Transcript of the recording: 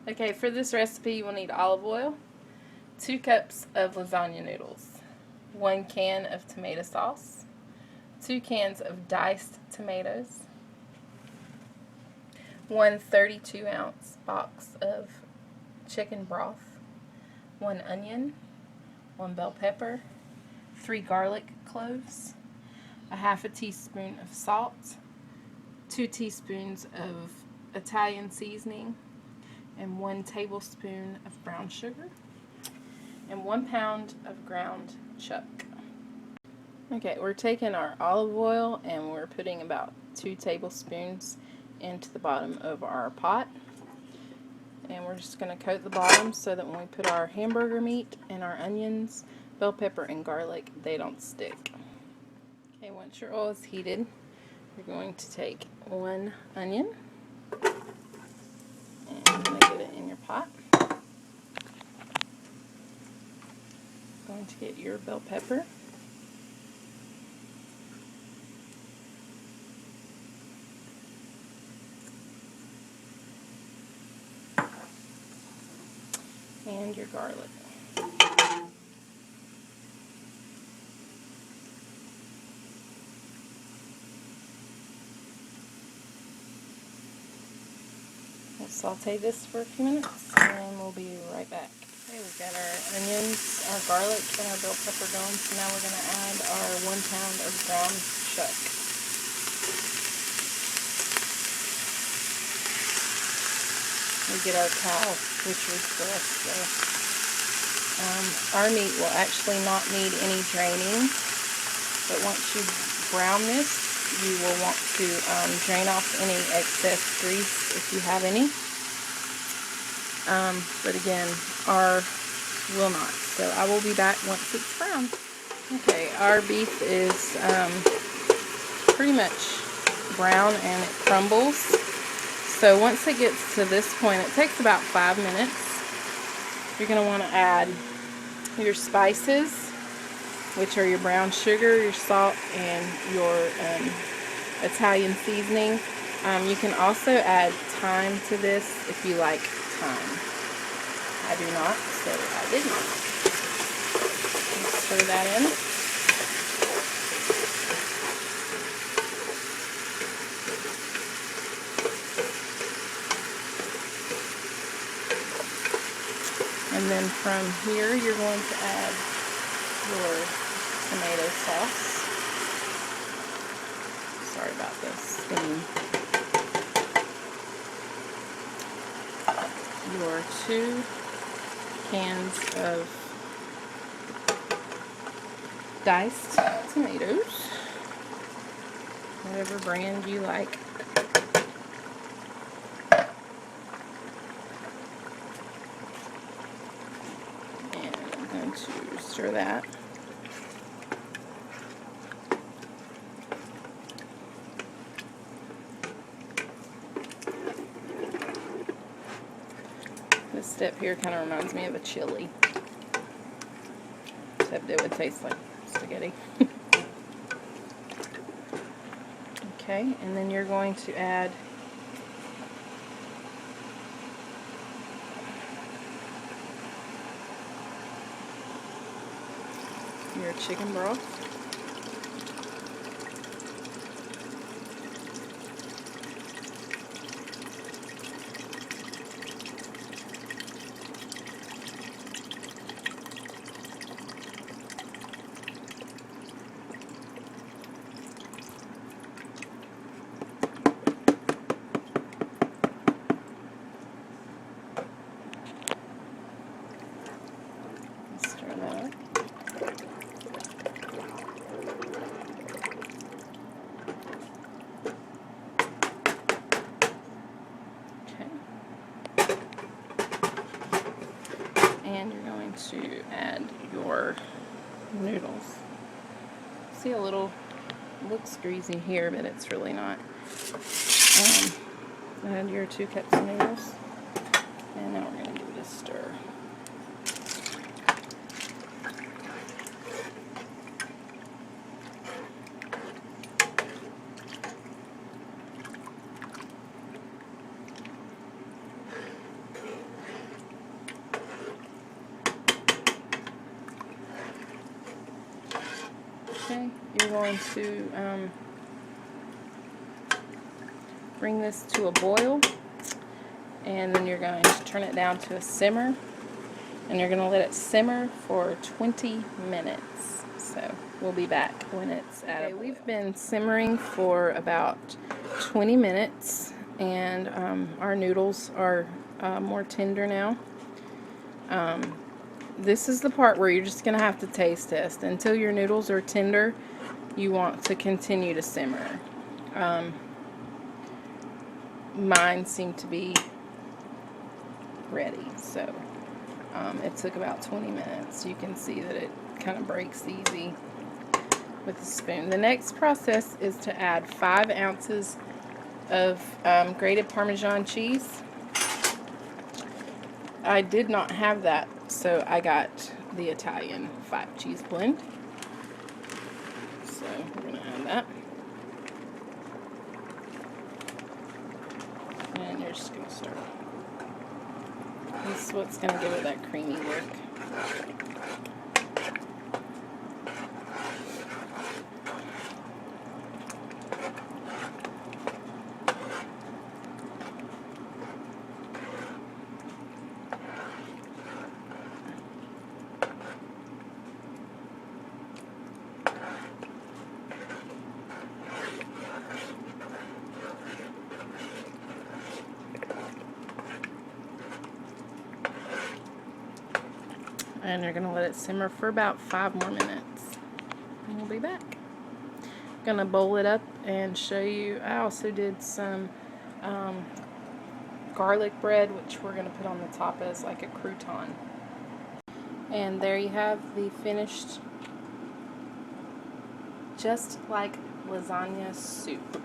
Okay, for this recipe you will need olive oil, 2 cups of lasagna noodles, 1 can of tomato sauce, 2 cans of diced tomatoes, 1 32-ounce box of chicken broth, 1 onion, 1 bell pepper, 3 garlic cloves, a half a teaspoon of salt, 2 teaspoons of Italian seasoning, and 1 tablespoon of brown sugar, and 1 pound of ground chuck. Okay, we're taking our olive oil and we're putting about 2 tablespoons into the bottom of our pot. And we're just going to coat the bottom so that when we put our hamburger meat and our onions, bell pepper, and garlic, they don't stick. Okay, once your oil is heated, you're going to take 1 onion and I'm going to get it in your pot. Going to get your bell pepper. And your garlic. We'll saute this for a few minutes and we'll be right back. Okay, we've got our onions, our garlic, and our bell pepper going, so now we're going to add our 1 pound of ground chuck. We get our cow butchered for us, so our meat will actually not need any draining, but once you brown this, you will want to drain off any excess grease if you have any. But again, ours will not. So I will be back once it's brown. Okay, our beef is pretty much brown and it crumbles. So once it gets to this point, it takes about 5 minutes. You're going to want to add your spices, which are your brown sugar, your salt, and your Italian seasoning. You can also add thyme to this if you like thyme. I do not, so I did not. Let's stir that in. And then from here, you're going to add your tomato sauce. Sorry about this steam. Your 2 cans of diced tomatoes, whatever brand you like. And I'm going to stir that. This step here kind of reminds me of a chili, except it would taste like spaghetti. Okay, and then you're going to add your chicken broth. Stir that up. And you're going to add your noodles. See, a little, looks greasy here, but it's really not. Add your 2 cups of noodles. And now we're going to give it a stir. Okay, you're going to bring this to a boil, and then you're going to turn it down to a simmer, and you're going to let it simmer for 20 minutes. So we'll be back when it's at a boil. We've been simmering for about 20 minutes, and our noodles are more tender now. This is the part where you're just going to have to taste test. Until your noodles are tender, you want to continue to simmer. Mine seem to be ready, so it took about 20 minutes. You can see that it kind of breaks easy with the spoon. The next process is to add 5 ounces of grated Parmesan cheese. I did not have that, so I got the Italian 5 cheese blend. So we're going to add that. And you're just going to stir. This is what's going to give it that creamy look. And you're going to let it simmer for about 5 more minutes. And we'll be back. I'm going to bowl it up and show you. I also did some garlic bread, which we're going to put on the top as like a crouton. And there you have the finished, just like lasagna soup.